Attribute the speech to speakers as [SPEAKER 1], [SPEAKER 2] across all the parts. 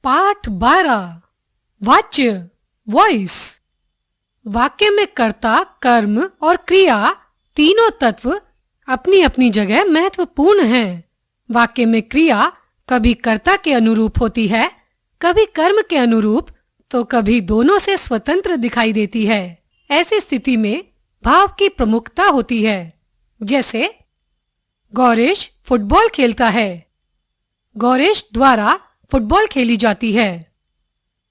[SPEAKER 1] पाठ 12 वाच्य वॉइस। वाक्य में कर्ता, कर्म और क्रिया तीनों तत्व अपनी अपनी जगह महत्वपूर्ण हैं। वाक्य में क्रिया कभी कर्ता के अनुरूप होती है, कभी कर्म के अनुरूप, तो कभी दोनों से स्वतंत्र दिखाई देती है। ऐसी स्थिति में भाव की प्रमुखता होती है। जैसे गौरीश फुटबॉल खेलता है। गौरीश द्वारा फुटबॉल खेली जाती है।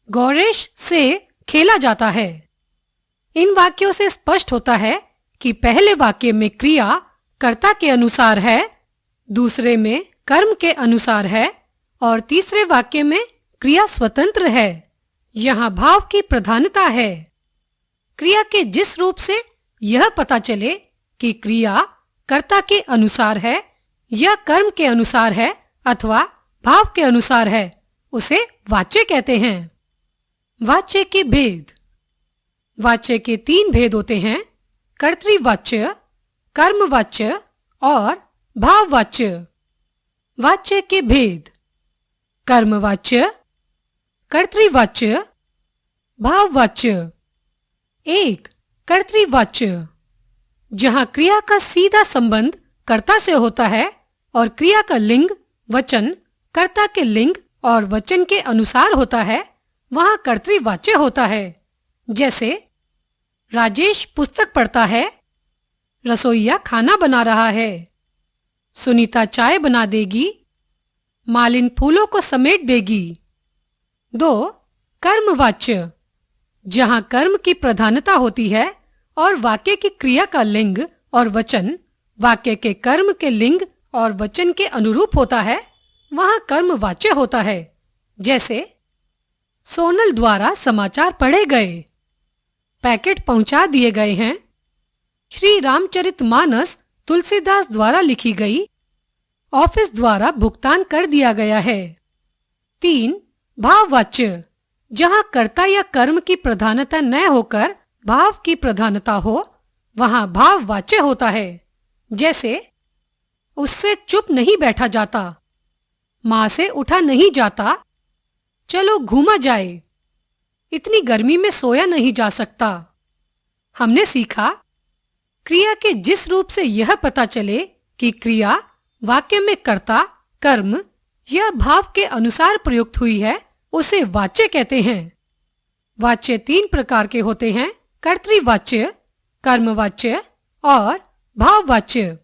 [SPEAKER 1] गौरीश से खेला जाता है। इन वाक्यों से स्पष्ट होता है कि पहले वाक्य में क्रिया कर्ता के अनुसार है, दूसरे में कर्म के अनुसार है और तीसरे वाक्य में क्रिया स्वतंत्र है। यहाँ भाव की प्रधानता है। क्रिया के जिस रूप से यह पता चले कि क्रिया कर्ता के अनुसार है या कर्म के अनुसार है अथवा भाव के अनुसार है, उसे वाच्य कहते हैं। वाच्य के भेद। वाच्य के 3 भेद होते हैं: कर्तृवाच्य, कर्मवाच्य और भाववाच्य। वाच्य के भेद: कर्मवाच्य, कर्तृवाच्य, भाववाच्य। 1. कर्तृवाच्य, जहां क्रिया का सीधा संबंध कर्ता से होता है और क्रिया का लिंग वचन कर्ता के लिंग और वचन के अनुसार होता है, वहां कर्तृवाच्य होता है। जैसे राजेश पुस्तक पढ़ता है, रसोइया खाना बना रहा है, सुनीता चाय बना देगी, मालिन फूलों को समेट देगी। 2. कर्मवाच्य, जहां कर्म की प्रधानता होती है और वाक्य की क्रिया का लिंग और वचन वाक्य के कर्म के लिंग और वचन के अनुरूप होता है, वहां कर्मवाच्य होता है। जैसे सोनल द्वारा समाचार पढ़े गए, पैकेट पहुंचा दिए गए हैं, श्री रामचरितमानस तुलसीदास द्वारा लिखी गई, ऑफिस द्वारा भुगतान कर दिया गया है। 3. भाववाच्य, जहां कर्ता या कर्म की प्रधानता न होकर भाव की प्रधानता हो, वहां भाववाच्य होता है। जैसे उससे चुप नहीं बैठा जाता, मां से उठा नहीं जाता, चलो घूमा जाए, इतनी गर्मी में सोया नहीं जा सकता। हमने सीखा, क्रिया के जिस रूप से यह पता चले कि क्रिया वाक्य में कर्ता, कर्म या भाव के अनुसार प्रयुक्त हुई है, उसे वाच्य कहते हैं। वाच्य 3 प्रकार के होते हैं: कर्तृवाच्य, कर्मवाच्य और भाववाच्य।